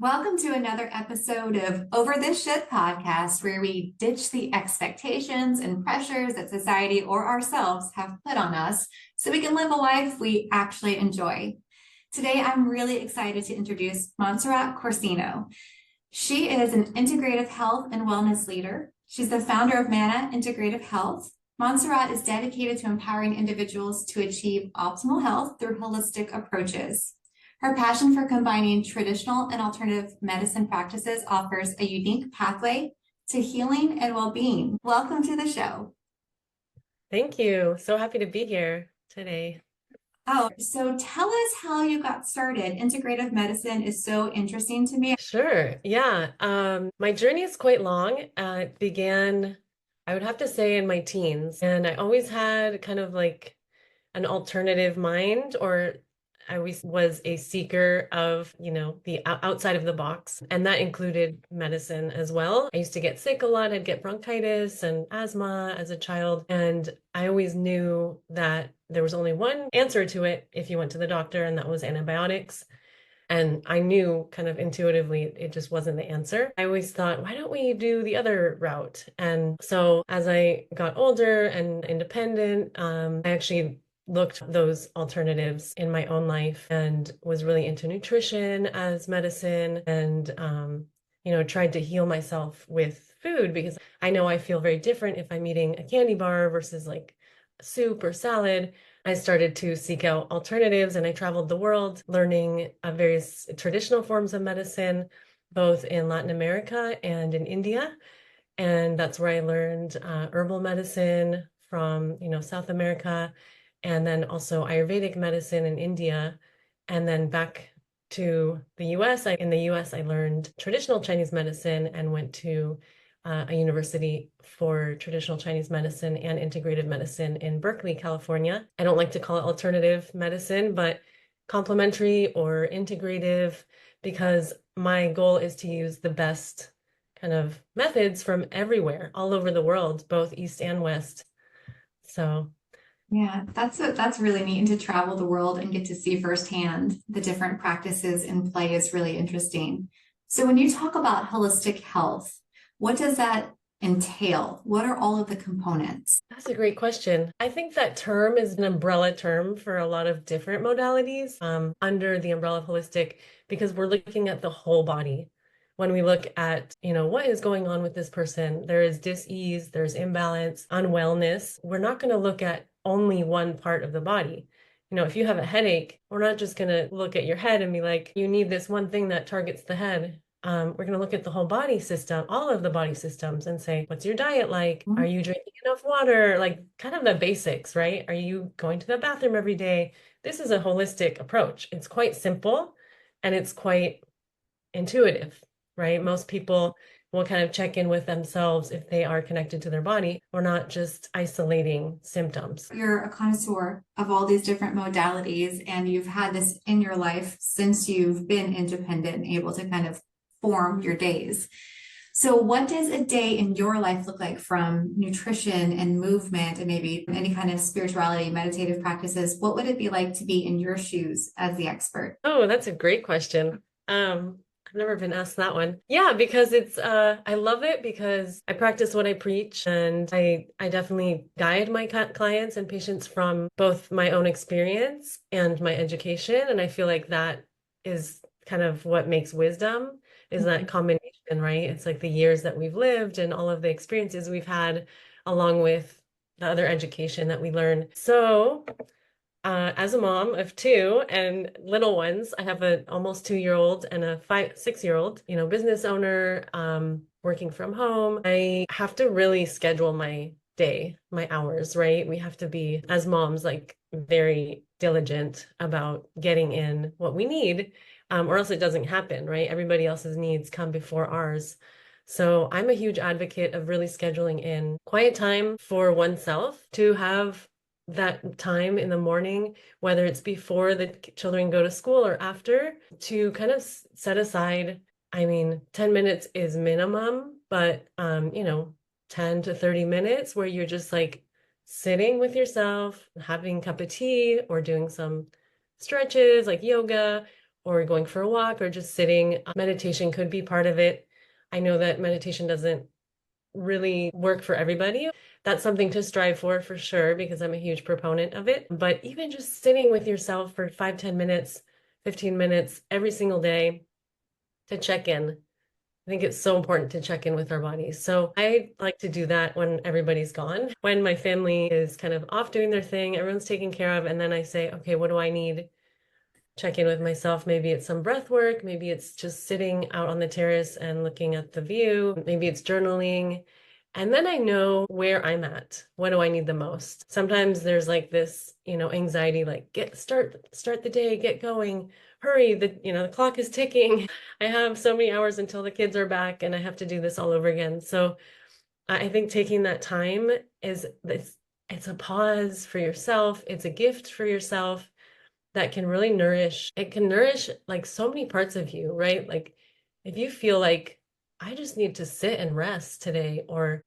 Welcome to another episode of Over This Shit podcast, where we ditch the expectations and pressures that society or ourselves have put on us so we can live a life we actually enjoy. Today, I'm really excited to introduce Montserrat Corsino. She is an integrative health and wellness leader. She's the founder of Mana Integrative Health. Montserrat is dedicated to empowering individuals to achieve optimal health through holistic approaches. Her passion for combining traditional and alternative medicine practices offers a unique pathway to healing and well-being. Welcome to the show. Thank you. So happy to be here today. Oh, so tell us how you got started. Integrative medicine is so interesting to me. Sure. Yeah. My journey is quite long. It began, I would have to say, in my teens, and I always had kind of like an alternative mind, or I always was a seeker of, the outside of the box. And that included medicine as well. I used to get sick a lot. I'd get bronchitis and asthma as a child. And I always knew that there was only one answer to it if you went to the doctor, and that was antibiotics. And I knew kind of intuitively it just wasn't the answer. I always thought, why don't we do the other route? And so as I got older and independent, I actually looked at those alternatives in my own life and was really into nutrition as medicine and, tried to heal myself with food because I know I feel very different if I'm eating a candy bar versus like soup or salad. I started to seek out alternatives and I traveled the world learning various traditional forms of medicine, both in Latin America and in India. And that's where I learned herbal medicine from, South America, and then also Ayurvedic medicine in India. And then back to the US. In the US, I learned traditional Chinese medicine and went to a university for traditional Chinese medicine and integrative medicine in Berkeley, California. I don't like to call it alternative medicine, but complementary or integrative, because my goal is to use the best kind of methods from everywhere, all over the world, both East and West. So Yeah, that's really neat. And to travel the world and get to see firsthand the different practices in play is really interesting. So when you talk about holistic health, what does that entail? What are all of the components? that's a great question. I think that term is an umbrella term for a lot of different modalities under the umbrella of holistic, because we're looking at the whole body. When we look at, what is going on with this person, there is dis-ease, there's imbalance, unwellness. We're not going to look at only one part of the body. If you have a headache, we're not just going to look at your head and be like, you need this one thing that targets the head. We're going to look at the whole body system, all of the body systems, and say, what's your diet like? Are you drinking enough water? Like kind of the basics, right? Are you going to the bathroom every day? This is a holistic approach. It's quite simple and it's quite intuitive, right? Most people will kind of check in with themselves if they are connected to their body or not just isolating symptoms. You're a connoisseur of all these different modalities, and you've had this in your life since you've been independent and able to kind of form your days. So, what does a day in your life look like from nutrition and movement and maybe any kind of spirituality, meditative practices? What would it be like to be in your shoes as the expert? Oh, that's a great question. I've never been asked that one. Yeah, because it's I love it because I practice what I preach, and I definitely guide my clients and patients from both my own experience and my education, and I feel like that is kind of what makes wisdom, is that combination, right? It's like the years that we've lived and all of the experiences we've had along with the other education that we learn. So as a mom of two and little ones, I have an almost 2-year-old and a 6-year-old, business owner, working from home. I have to really schedule my day, my hours, right? We have to be, as moms, like very diligent about getting in what we need, or else it doesn't happen, right? Everybody else's needs come before ours. So I'm a huge advocate of really scheduling in quiet time for oneself, to have that time in the morning, whether it's before the children go to school or after, to kind of set aside. I mean, 10 minutes is minimum, but 10 to 30 minutes where you're just like sitting with yourself, having a cup of tea or doing some stretches like yoga, or going for a walk or just sitting. Meditation could be part of it. I know that meditation doesn't really work for everybody. That's something to strive for sure, because I'm a huge proponent of it. But even just sitting with yourself for 5, 10 minutes, 15 minutes every single day to check in. I think it's so important to check in with our bodies. So I like to do that when everybody's gone, when my family is kind of off doing their thing, everyone's taken care of. And then I say, okay, what do I need? Check in with myself. Maybe it's some breath work. Maybe it's just sitting out on the terrace and looking at the view. Maybe it's journaling. And then I know where I'm at. What do I need the most? Sometimes there's like this, anxiety, like start the day, get going, hurry, the clock is ticking. I have so many hours until the kids are back and I have to do this all over again. So I think taking that time it's a pause for yourself. It's a gift for yourself that can really nourish. It can nourish like so many parts of you, right? Like if you feel like I just need to sit and rest today, or,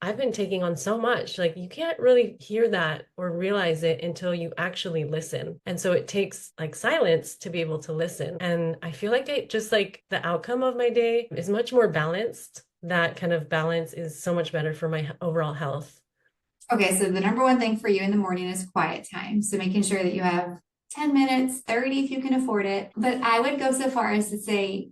I've been taking on so much, like you can't really hear that or realize it until you actually listen. And so it takes like silence to be able to listen. And I feel like it just like the outcome of my day is much more balanced. That kind of balance is so much better for my overall health. Okay, so the number one thing for you in the morning is quiet time. So making sure that you have 10 minutes, 30 if you can afford it. But I would go so far as to say,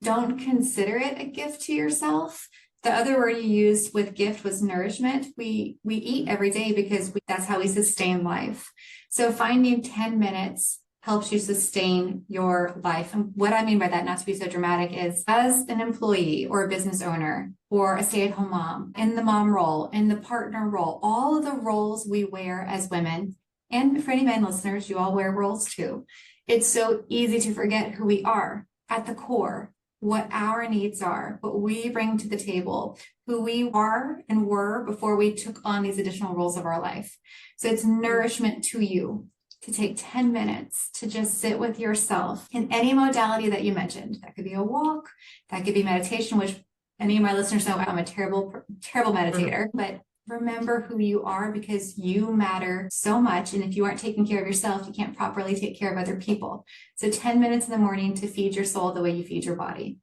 don't consider it a gift to yourself. The other word you used with gift was nourishment. We eat every day because that's how we sustain life. So finding 10 minutes helps you sustain your life. And what I mean by that, not to be so dramatic, is as an employee or a business owner or a stay-at-home mom, in the mom role, in the partner role, all of the roles we wear as women, and for any men listeners, you all wear roles too. It's so easy to forget who we are at the core, what our needs are, what we bring to the table, who we are and were before we took on these additional roles of our life. So it's nourishment to you to take 10 minutes to just sit with yourself in any modality that you mentioned. That could be a walk, that could be meditation, which any of my listeners know I'm a terrible meditator, but remember who you are, because you matter so much. And if you aren't taking care of yourself, you can't properly take care of other people. So 10 minutes in the morning to feed your soul the way you feed your body.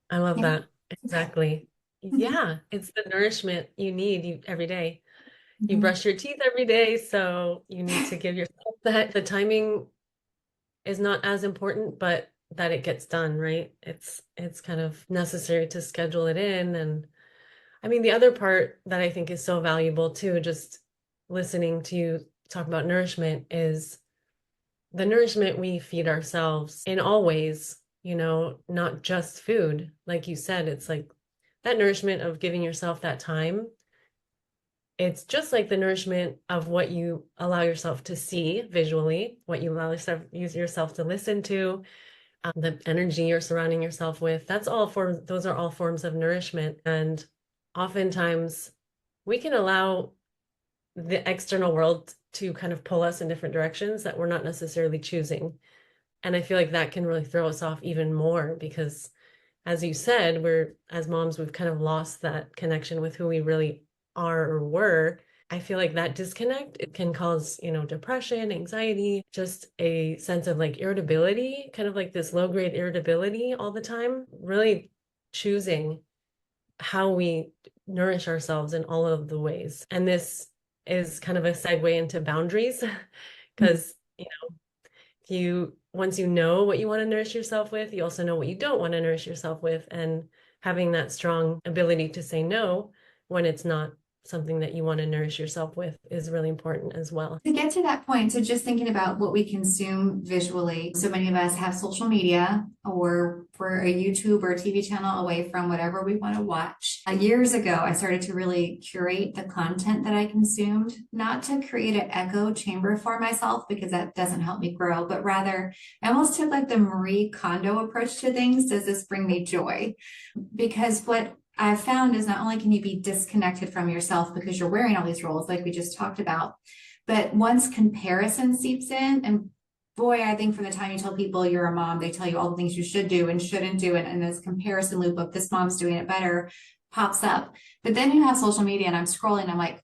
I love Yeah. that. Exactly. Mhm. Yeah, it's the nourishment you need every day. You Mhm. brush your teeth every day, so you need to give yourself that. The timing is not as important, but that it gets done, right? It's kind of necessary to schedule it in. And I mean, the other part that I think is so valuable too, just listening to you talk about nourishment, is the nourishment we feed ourselves in all ways, not just food. Like you said, it's like that nourishment of giving yourself that time. It's just like the nourishment of what you allow yourself to see visually, what you allow yourself to listen to, the energy you're surrounding yourself with. Those are all forms of nourishment. And oftentimes we can allow the external world to kind of pull us in different directions that we're not necessarily choosing. And I feel like that can really throw us off even more because, as you said, as moms, we've kind of lost that connection with who we really are or were. I feel like that disconnect, it can cause, depression, anxiety, just a sense of like irritability, kind of like this low grade irritability all the time, really choosing how we nourish ourselves in all of the ways. And this is kind of a segue into boundaries because, once you know what you want to nourish yourself with, you also know what you don't want to nourish yourself with. And having that strong ability to say no when it's not something that you want to nourish yourself with is really important as well. To get to that point, so just thinking about what we consume visually, so many of us have social media, or we're a YouTube or a TV channel away from whatever we want to watch. Years ago, I started to really curate the content that I consumed, not to create an echo chamber for myself, because that doesn't help me grow, but rather I almost took like the Marie Kondo approach to things. Does this bring me joy? Because what I've found is not only can you be disconnected from yourself because you're wearing all these roles like we just talked about, but once comparison seeps in, and boy, I think from the time you tell people you're a mom, they tell you all the things you should do and shouldn't do, and this comparison loop of this mom's doing it better pops up. But then you have social media and I'm scrolling, I'm like,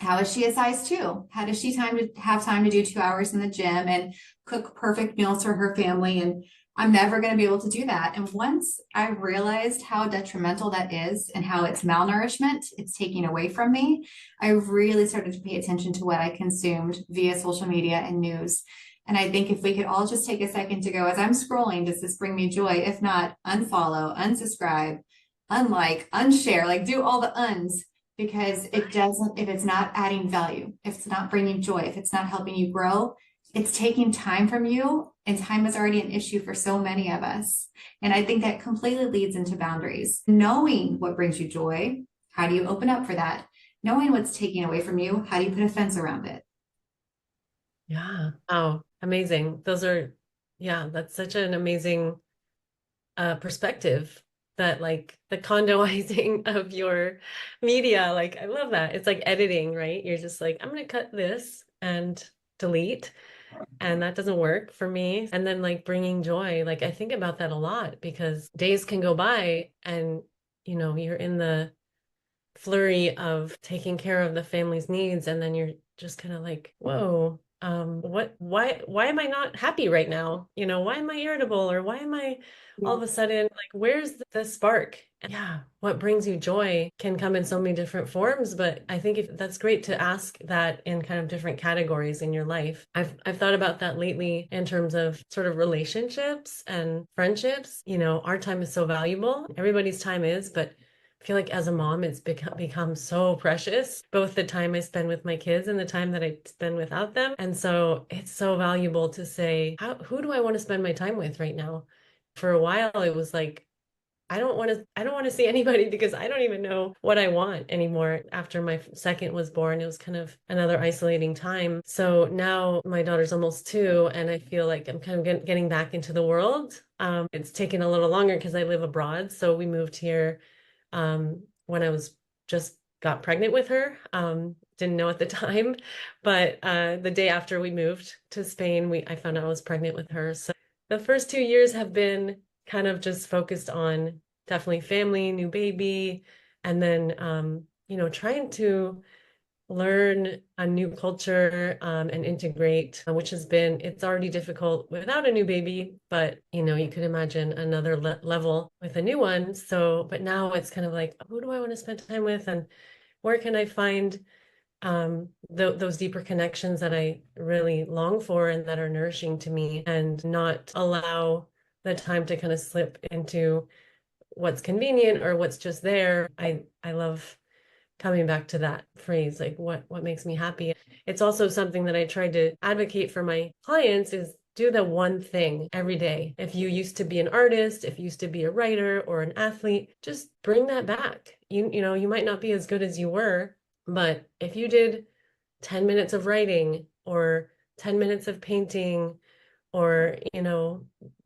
How is she a size two? How does she have time to do 2 hours in the gym and cook perfect meals for her family? And I'm never going to be able to do that. And once I realized how detrimental that is and how it's malnourishment, it's taking away from me, I really started to pay attention to what I consumed via social media and news. And I think if we could all just take a second to go, as I'm scrolling, does this bring me joy? If not, unfollow, unsubscribe, unlike, unshare, like do all the uns, because it doesn't, if it's not adding value, if it's not bringing joy, if it's not helping you grow, it's taking time from you, and time is already an issue for so many of us. And I think that completely leads into boundaries. Knowing what brings you joy, how do you open up for that? Knowing what's taking away from you, how do you put a fence around it? Yeah. Oh, amazing. Those are, yeah, that's such an amazing perspective, that like the condoizing of your media. Like, I love that. It's like editing, right? You're just like, I'm gonna cut this and delete, and that doesn't work for me. And then like bringing joy, like I think about that a lot, because days can go by and you're in the flurry of taking care of the family's needs, and then you're just kind of like, whoa, why am I not happy right now? Why am I irritable, or why am I all of a sudden like, where's the spark? Yeah, what brings you joy can come in so many different forms, but I think if that's great to ask that in kind of different categories in your life. I've thought about that lately in terms of sort of relationships and friendships. Our time is so valuable. Everybody's time is, but I feel like as a mom, it's become so precious, both the time I spend with my kids and the time that I spend without them. And so it's so valuable to say, who do I want to spend my time with right now? For a while, it was like, I don't want to see anybody, because I don't even know what I want anymore. After my second was born, it was kind of another isolating time. So now my daughter's almost 2, and I feel like I'm kind of getting back into the world. It's taken a little longer because I live abroad. So we moved here when I was just got pregnant with her. Didn't know at the time, but the day after we moved to Spain, I found out I was pregnant with her. So the first 2 years have been kind of just focused on definitely family, new baby, and then trying to learn a new culture and integrate, which it's already difficult without a new baby, but you could imagine another level with a new one. So, but now it's kind of like, who do I want to spend time with, and where can I find those deeper connections that I really long for and that are nourishing to me, and not allow the time to kind of slip into what's convenient or what's just there. I love coming back to that phrase, like what makes me happy. It's also something that I try to advocate for my clients, is do the one thing every day. If you used to be an artist, if you used to be a writer or an athlete, just bring that back. You might not be as good as you were, but if you did 10 minutes of writing, or 10 minutes of painting, or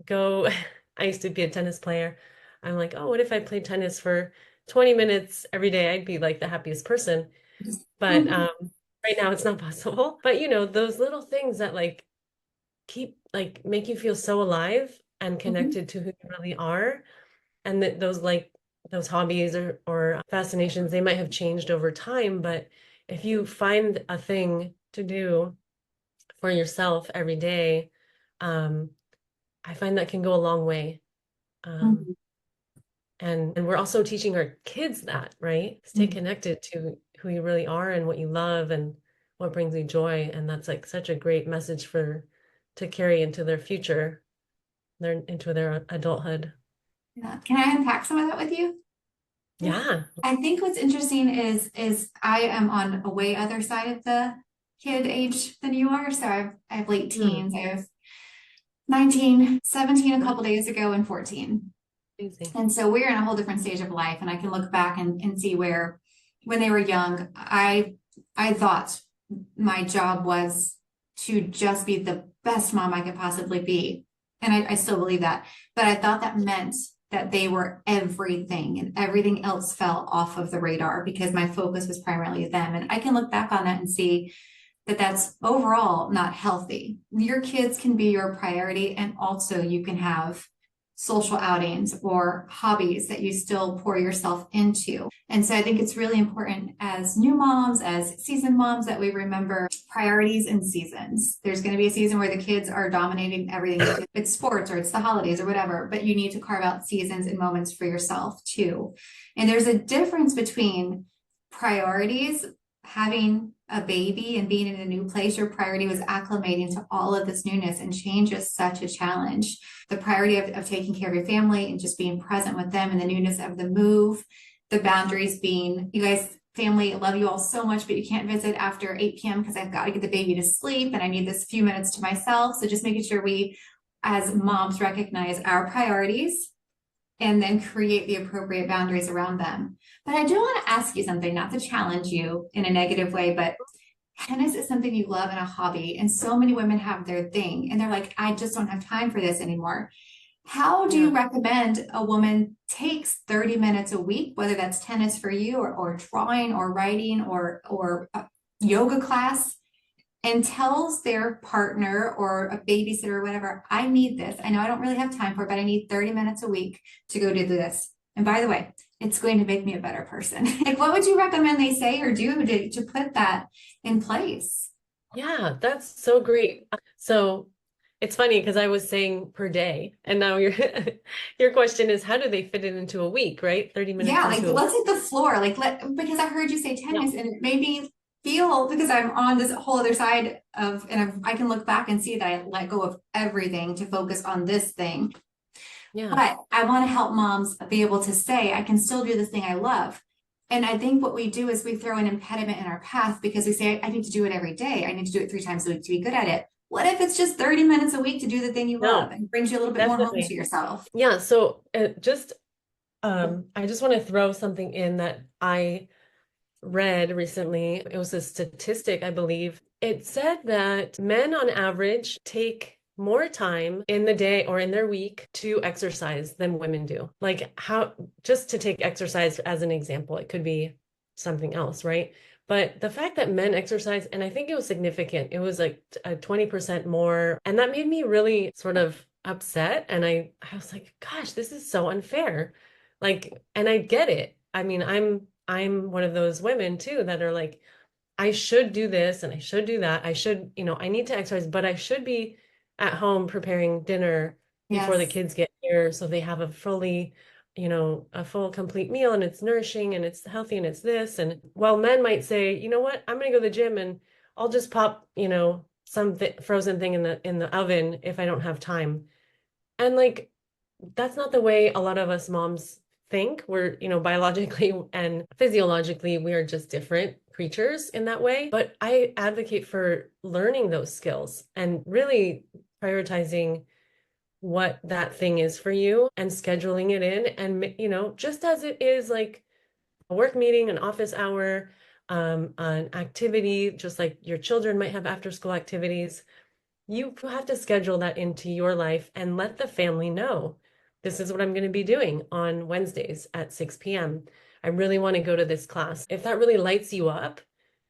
go I used to be a tennis player. I'm like, oh, what if I played tennis for 20 minutes every day? I'd be like the happiest person. But right now it's not possible. But those little things that like keep like make you feel so alive and Mhm. connected to who you really are. And that those hobbies or fascinations, they might have changed over time, but if you find a thing to do for yourself every day, um, I find that can go a long way. Um, Mhm. and we're also teaching our kids that, right? Stay Mhm. connected to who you really are and what you love and what brings you joy. And that's like such a great message to carry into their future, into their adulthood. Yeah. Can I unpack some of that with you? Yeah. I think what's interesting is I am on a way other side of the kid age than you are. So I have late Hmm. teens. I have 19, 17 a couple days ago, and 14. Amazing. And so we're in a whole different stage of life. And I can look back and see where when they were young, I thought my job was to just be the best mom I could possibly be. And I still believe that. But I thought that meant that they were everything, and everything else fell off of the radar because my focus was primarily them. And I can look back on that and see that that's overall not healthy. Your kids can be your priority, and also you can have social outings or hobbies that you still pour yourself into. And so I think it's really important as new moms, as seasoned moms, that we remember priorities and seasons. There's going to be a season where the kids are dominating everything you do. It's sports or it's the holidays or whatever, but you need to carve out seasons and moments for yourself too. And there's a difference between priorities, having a baby and being in a new place. Your priority was acclimating to all of this newness, and change is such a challenge. The priority of taking care of your family and just being present with them and the newness of the move, the boundaries being, you guys, family, I love you all so much, but you can't visit after 8 p.m. because I've got to get the baby to sleep and I need this few minutes to myself. So just making sure we as moms recognize our priorities and then create the appropriate boundaries around them. But I do want to ask you something, not to challenge you in a negative way, but tennis is something you love and a hobby. And so many women have their thing and they're like, I just don't have time for this anymore. How do you Yeah. recommend a woman takes 30 minutes a week, whether that's tennis for you or drawing or writing or a yoga class, and tells their partner or a babysitter or whatever, I need this. I know I don't really have time for it, but I need 30 minutes a week to go do this. And by the way, it's going to make me a better person. Like, what would you recommend they say or do to put that in place? Yeah, that's so great. So it's funny because I was saying per day, and now your your question is how do they fit it into a week, right? 30 minutes Yeah, like into a week. let's hit the floor. Like because I heard you say Yeah. tennis and it made me feel, because I'm on this whole other side of, and I can look back and see that I let go of everything to focus on this thing. Yeah. But I want to help moms be able to say, I can still do this thing I love. And I think what we do is we throw an impediment in our path because we say, I need to do it every day. I need to do it 3 times a week to be good at it. What if it's just 30 minutes a week to do the thing you love No, and brings you a little bit more home to definitely. yourself? Yeah, so just I just want to throw something in that I read recently. It was a statistic, I believe. It said that men on average take more time in the day or in their week to exercise than women do. Like how, just to take exercise as an example, it could be something else, right? But the fact that men exercise, and I think it was significant, it was like a 20% more. And that made me really sort of upset. And I was like, gosh, this is so unfair. Like, and I get it. I mean, I'm one of those women too that are like, I should do this and I should do that. I should, I need to exercise, but I should be at home preparing dinner before the Yes. kids get here so they have a full complete meal and it's nourishing and it's healthy and it's this. And while men might say, you know what, I'm gonna go to the gym and I'll just pop, some frozen thing in the oven if I don't have time. And like that's not the way a lot of us moms think. We're, biologically and physiologically, we are just different creatures in that way. But I advocate for learning those skills and really prioritizing what that thing is for you and scheduling it in. And, just as it is like a work meeting, an office hour, an activity, just like your children might have after school activities, you have to schedule that into your life and let the family know. This is what I'm going to be doing on Wednesdays at 6 p.m. I really want to go to this class. If that really lights you up,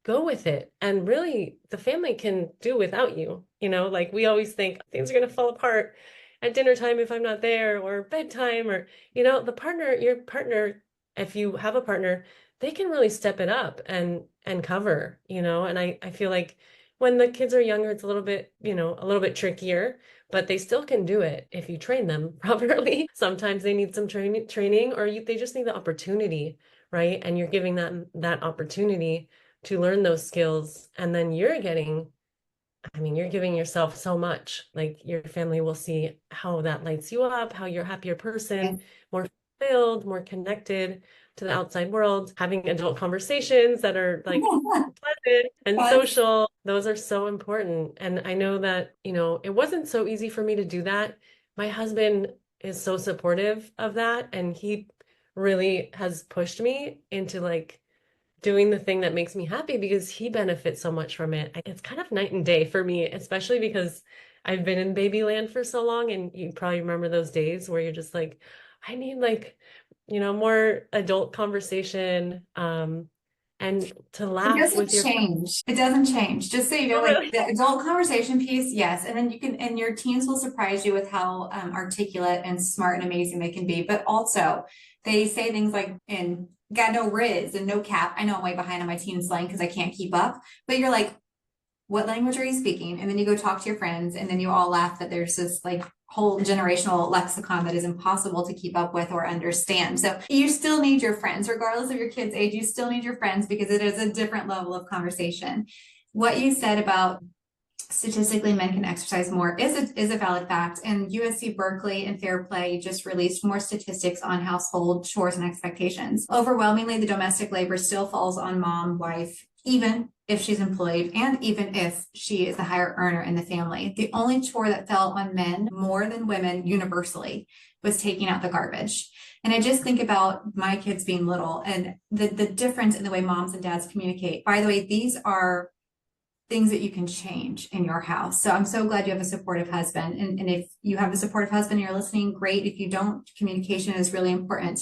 go with it. And really, the family can do without you. Like we always think things are going to fall apart at dinner time if I'm not there, or bedtime, or, your partner, if you have a partner, they can really step it up and cover, and I feel like when the kids are younger, it's a little bit trickier, but they still can do it if you train them properly. Sometimes they need some training, or they just need the opportunity, right? And you're giving that opportunity to learn those skills, and then you're giving yourself so much. Like your family will see how that lights you up, how you're a happier Yes. person, more fulfilled, more connected to the outside world, having adult conversations that are like pleasant and Yes. social. Those are so important. And I know that, it wasn't so easy for me to do that. My husband is so supportive of that, and he really has pushed me into like doing the thing that makes me happy because he benefits so much from it. It's kind of night and day for me, especially because I've been in baby land for so long, and you probably remember those days where you're just like, I need like, more adult conversation. and to It laugh doesn't with your change. It doesn't change. Just so you know, oh, like really? the adult conversation piece, yes. And then you can, and your teens will surprise you with how articulate and smart and amazing they can be. But also, they say things like, and got no riz and no cap. I know I'm way behind on my teen slang because I can't keep up. But you're like, what language are you speaking? And then you go talk to your friends, and then you all laugh that there's this like whole generational lexicon that is impossible to keep up with or understand. So you still need your friends, regardless of your kid's age, you still need your friends because it is a different level of conversation. What you said about statistically men can exercise more is a valid fact. And USC Berkeley and Fair Play just released more statistics on household chores and expectations. Overwhelmingly, the domestic labor still falls on mom, wife, even if she's employed and even if she is the higher earner in the family. The only chore that fell on men more than women universally was taking out the garbage. And I just think about my kids being little and the difference in the way moms and dads communicate. By the way, these are things that you can change in your house. So I'm so glad you have a supportive husband. And if you have a supportive husband and you're listening, great. If you don't, communication is really important.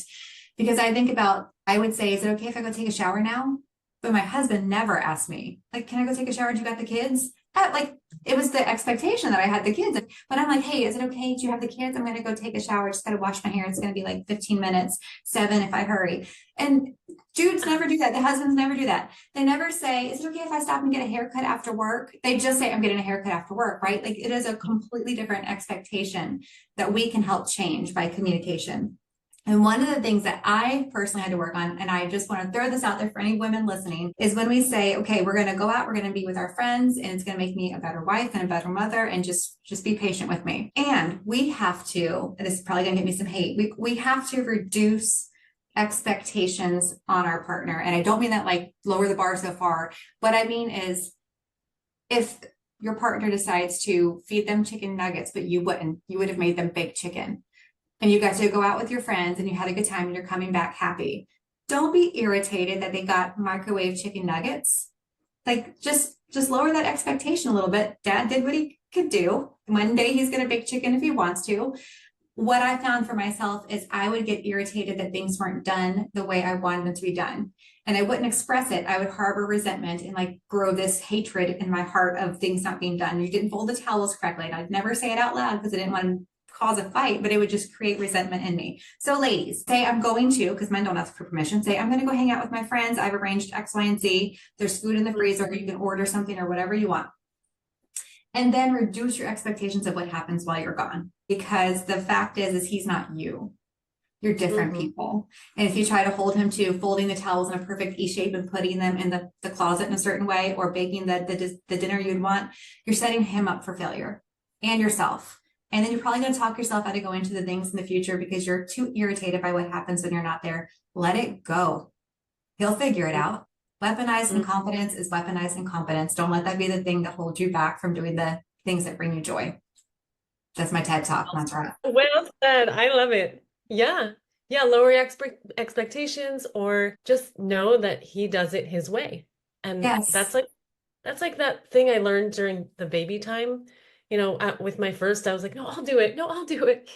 Because I think about, I would say, is it okay if I go take a shower now? But my husband never asked me, like, can I go take a shower? Do you got the kids? Like, it was the expectation that I had the kids. But I'm like, hey, is it okay? Do you have the kids? I'm going to go take a shower. Just got to wash my hair. It's going to be like 15 minutes, 7 if I hurry. And dudes never do that. The husbands never do that. They never say, is it okay if I stop and get a haircut after work? They just say, I'm getting a haircut after work, right? Like, it is a completely different expectation that we can help change by communication. And one of the things that I personally had to work on, and I just want to throw this out there for any women listening, is when we say, okay, we're going to go out, we're going to be with our friends, and it's going to make me a better wife and a better mother, and just be patient with me. And we have to, and this is probably going to get me some hate, we have to reduce expectations on our partner. And I don't mean that like lower the bar so far. What I mean is if your partner decides to feed them chicken nuggets, but you wouldn't, you would have made them baked chicken and you got to go out with your friends and you had a good time and you're coming back happy. Don't be irritated that they got microwave chicken nuggets. Like just lower that expectation a little bit. Dad did what he could do. One day he's going to bake chicken if he wants to. What I found for myself is I would get irritated that things weren't done the way I wanted them to be done. And I wouldn't express it. I would harbor resentment and like grow this hatred in my heart of things not being done. You didn't fold the towels correctly. And I'd never say it out loud because I didn't want to cause a fight, but it would just create resentment in me. So ladies, say I'm going to, because men don't ask for permission, say I'm going to go hang out with my friends. I've arranged X, Y, and Z. There's food in the freezer. You can order something or whatever you want. And then reduce your expectations of what happens while you're gone. Because the fact is he's not you. You're different people. And if you try to hold him to folding the towels in a perfect E shape and putting them in the closet in a certain way, or baking the dinner you'd want, you're setting him up for failure and yourself. And then you're probably going to talk yourself out of going to the things in the future because you're too irritated by what happens when you're not there. Let it go. He'll figure it out. Weaponized incompetence is weaponized incompetence. Don't let that be the thing that holds you back from doing the things that bring you joy. That's my TED talk, Montserrat. Well said. I love it. Yeah. Yeah. Lower your expectations or just know that he does it his way. And Yes. that's like that thing I learned during the baby time. With my first, I was like, no, I'll do it. No, I'll do it.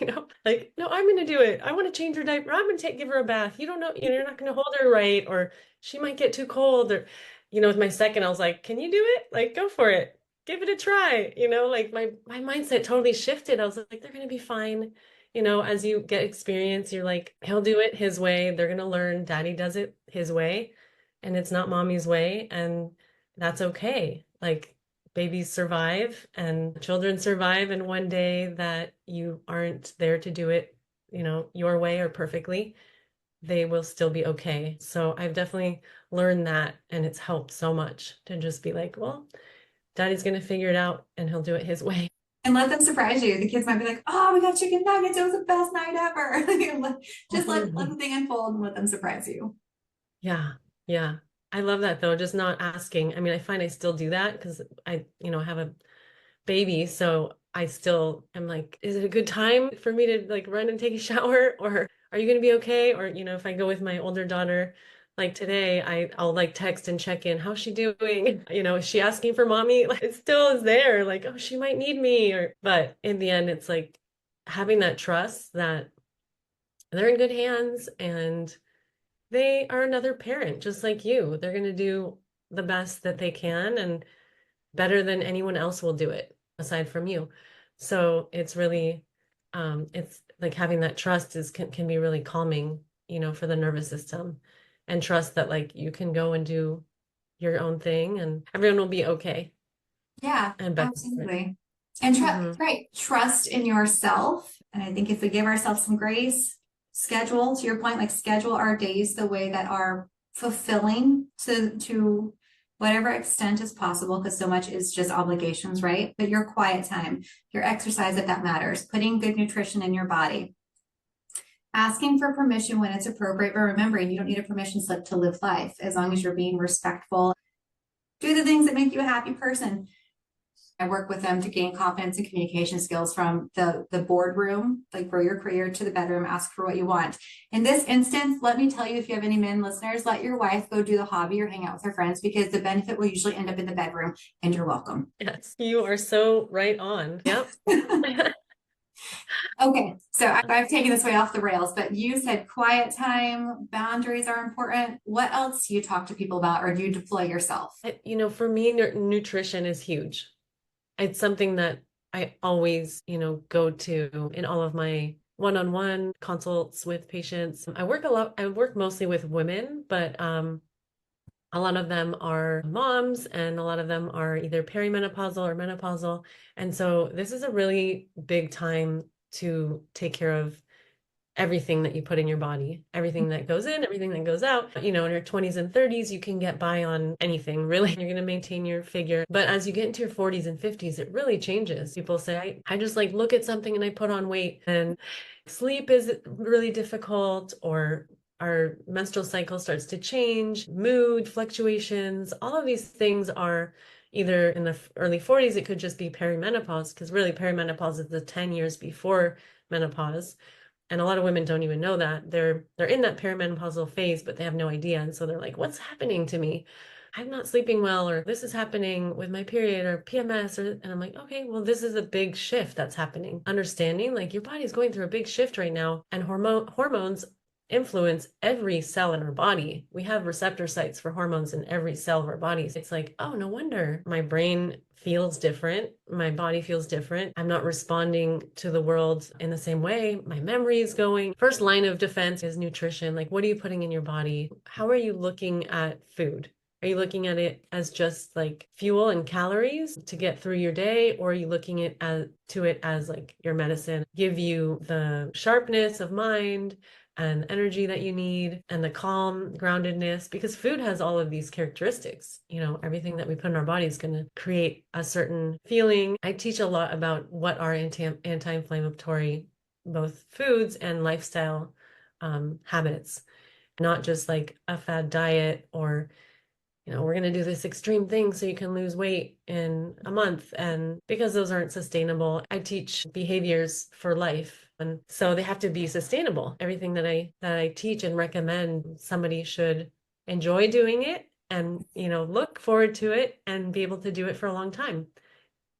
Like, no, I'm going to do it. I want to change her diaper. I'm going to give her a bath. You don't know, you're not going to hold her right, or she might get too cold. Or, with my second, I was like, can you do it? Like, go for it. Give it a try. Like my mindset totally shifted. I was like, they're going to be fine. As you get experience, you're like, he'll do it his way. They're going to learn daddy does it his way, and it's not mommy's way. And that's okay. Like, babies survive and children survive, and one day that you aren't there to do it, your way or perfectly, they will still be okay. So I've definitely learned that, and it's helped so much to just be like, well, daddy's going to figure it out and he'll do it his way. And let them surprise you. The kids might be like, oh, we got chicken nuggets. It was the best night ever. Just let the thing unfold and let them surprise you. Yeah. Yeah. I love that though, just not asking. I mean, I find I still do that because I have a baby, so I still am like, is it a good time for me to like run and take a shower, or are you going to be okay? Or if I go with my older daughter, like today, I'll like text and check in, how's she doing? Is she asking for mommy? Like, it still is there, like, oh, she might need me, but in the end, it's like having that trust that they're in good hands, and they are another parent, just like you. They're going to do the best that they can and better than anyone else will do it aside from you. So it's really, it's like having that trust can be really calming, for the nervous system, and trust that like you can go and do your own thing and everyone will be okay Yeah, and better. absolutely. And Hmm. right, trust in yourself. And I think if we give ourselves some grace, schedule, to your point, like schedule our days the way that are fulfilling to whatever extent is possible, because so much is just obligations, right? But your quiet time, your exercise, if that matters, putting good nutrition in your body, asking for permission when it's appropriate, but remembering you don't need a permission slip to live life as long as you're being respectful. Do the things that make you a happy person. I work with them to gain confidence and communication skills from the boardroom, like grow your career, to the bedroom, ask for what you want. In this instance, let me tell you, if you have any men listeners, let your wife go do the hobby or hang out with her friends, because the benefit will usually end up in the bedroom, and you're welcome. Yes, you are so right on. Yep. Okay, so I've taken this way off the rails, but you said quiet time, boundaries are important. What else do you talk to people about, or do you deploy yourself? For me, nutrition is huge. It's something that I always, go to in all of my one-on-one consults with patients. I work mostly with women, but a lot of them are moms and a lot of them are either perimenopausal or menopausal. And so this is a really big time to take care of everything that you put in your body, everything that goes in, everything that goes out. In your 20s and 30s, you can get by on anything, really. You're going to maintain your figure. But as you get into your 40s and 50s, it really changes. People say, I just like look at something and I put on weight, and sleep is really difficult, or our menstrual cycle starts to change, mood fluctuations, all of these things are either in the early 40s, it could just be perimenopause, because really perimenopause is the 10 years before menopause. And a lot of women don't even know that they're in that perimenopausal phase, but they have no idea. And so they're like, what's happening to me? I'm not sleeping well, or this is happening with my period or PMS, and I'm like, okay, well, this is a big shift that's happening. Understanding like your body's going through a big shift right now, and hormones influence every cell in our body. We have receptor sites for hormones in every cell of our bodies. It's like, oh, no wonder my brain feels different. My body feels different. I'm not responding to the world in the same way. My memory is going. First line of defense is nutrition. Like, what are you putting in your body? How are you looking at food? Are you looking at it as just like fuel and calories to get through your day? Or are you looking at to it as like your medicine, give you the sharpness of mind and energy that you need and the calm groundedness? Because food has all of these characteristics. Everything that we put in our body is going to create a certain feeling. I teach a lot about what are anti-inflammatory, both foods and lifestyle habits, not just like a fad diet, or we're going to do this extreme thing so you can lose weight in a month. And because those aren't sustainable, I teach behaviors for life. And so they have to be sustainable. Everything that I teach and recommend, somebody should enjoy doing it and, look forward to it and be able to do it for a long time.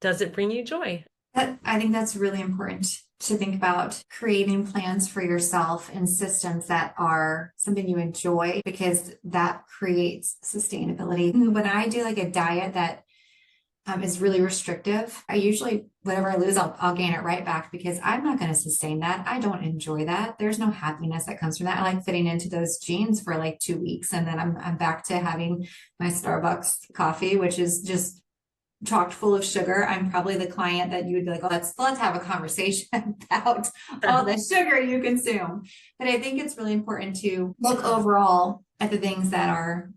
Does it bring you joy? I think that's really important to think about, creating plans for yourself and systems that are something you enjoy, because that creates sustainability. When I do like a diet that is really restrictive, I usually, whatever I lose, I'll gain it right back, because I'm not going to sustain that. I don't enjoy that. There's no happiness that comes from that. I like fitting into those jeans for like 2 weeks, and then I'm back to having my Starbucks coffee, which is just chocked full of sugar. I'm probably the client that you would be like, oh, let's have a conversation about all the sugar you consume. But I think it's really important to look overall at the things that are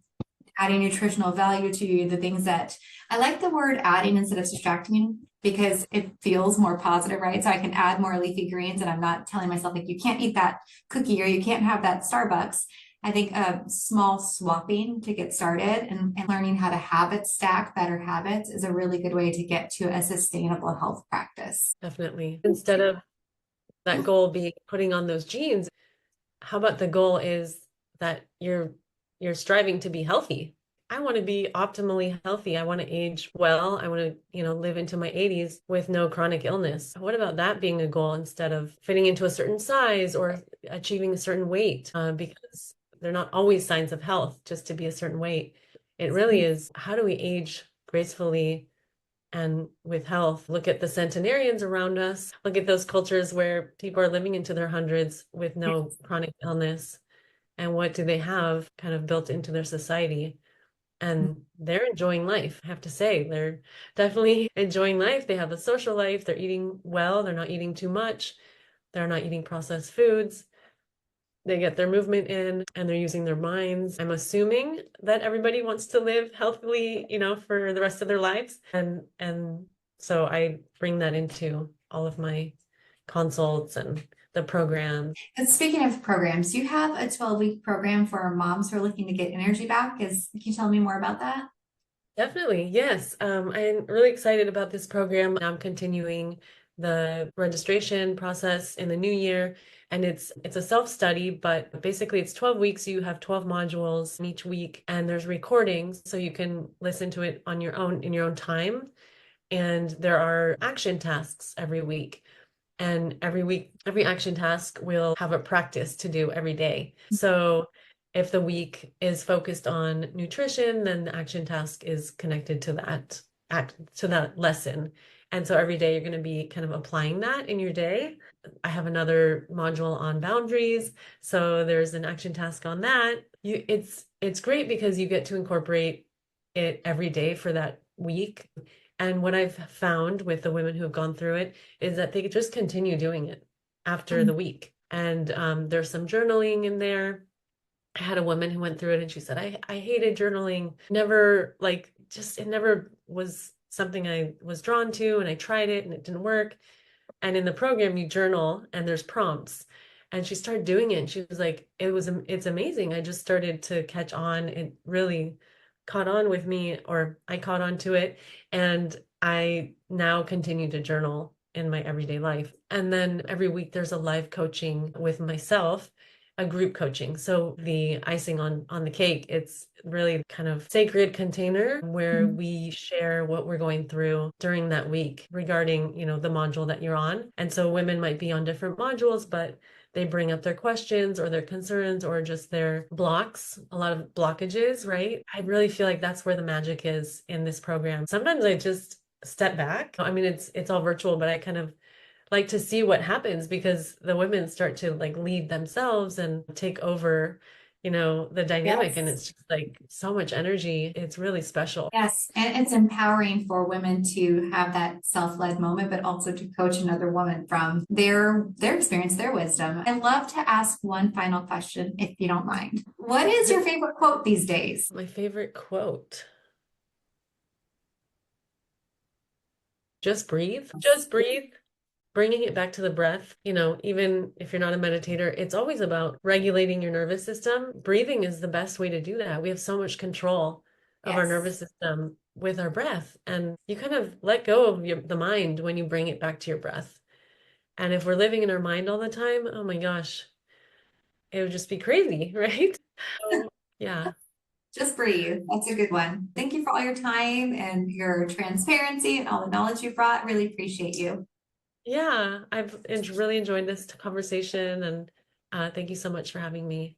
adding nutritional value to you, the things that, I like the word adding instead of subtracting, because it feels more positive, right? So I can add more leafy greens, and I'm not telling myself like, you can't eat that cookie or you can't have that Starbucks. I think a small swapping to get started, and learning how to habit stack better habits is a really good way to get to a sustainable health practice. Definitely. Instead of that goal being putting on those jeans, how about the goal is that you're striving to be healthy? I want to be optimally healthy. I want to age well. I want to, live into my 80s with no chronic illness. What about that being a goal instead of fitting into a certain size or achieving a certain weight? Because they're not always signs of health just to be a certain weight. It really is, how do we age gracefully and with health? Look at the centenarians around us. Look at those cultures where people are living into their hundreds with no chronic illness. And what do they have kind of built into their society? And they're enjoying life. I have to say, they're definitely enjoying life. They have a social life. They're eating well. They're not eating too much. They're not eating processed foods. They get their movement in and they're using their minds. I'm assuming that everybody wants to live healthily, for the rest of their lives. And so I bring that into all of my consults and the program. And speaking of programs, you have a 12-week program for moms who are looking to get energy back. Can you tell me more about that? Definitely, yes. I'm really excited about this program. I'm continuing the registration process in the new year, and it's a self-study, but basically it's 12 weeks. You have 12 modules each week, and there's recordings, so you can listen to it on your own in your own time. And there are action tasks every week. And every week, every action task will have a practice to do every day. So if the week is focused on nutrition, then the action task is connected to that lesson. And so every day you're going to be kind of applying that in your day. I have another module on boundaries. So there's an action task on that. It's great because you get to incorporate it every day for that week. And what I've found with the women who have gone through it is that they just continue doing it after the week. And there's some journaling in there. I had a woman who went through it and she said, I hated journaling. Never it never was something I was drawn to, and I tried it and it didn't work. And in the program, you journal and there's prompts. And she started doing it and she was like, it's amazing. I just started to catch on. It really caught on with me, or I caught on to it. And I now continue to journal in my everyday life. And then every week there's a live coaching with myself, a group coaching. So the icing on the cake, it's really kind of sacred container where we share what we're going through during that week regarding, the module that you're on. And so women might be on different modules, but they bring up their questions or their concerns or just their blocks, a lot of blockages, right? I really feel like that's where the magic is in this program. Sometimes I just step back. I mean, it's all virtual, but I kind of like to see what happens because the women start to lead themselves and take over, the dynamic. And Yes. it's just so much energy. It's really special. Yes, and it's empowering for women to have that self-led moment, but also to coach another woman from their experience, their wisdom. I'd love to ask one final question, if you don't mind. What is your favorite quote these days? My favorite quote. Just breathe. Just breathe. Bringing it back to the breath, even if you're not a meditator, it's always about regulating your nervous system. Breathing is the best way to do that. We have so much control of our nervous system with our breath, and you kind of let go of the mind when you bring it back to your breath. And if we're living in our mind all the time, oh my gosh, it would just be crazy, right? So, yeah. Just breathe. That's a good one. Thank you for all your time and your transparency and all the knowledge you brought. Really appreciate you. Yeah, I've really enjoyed this conversation, and thank you so much for having me.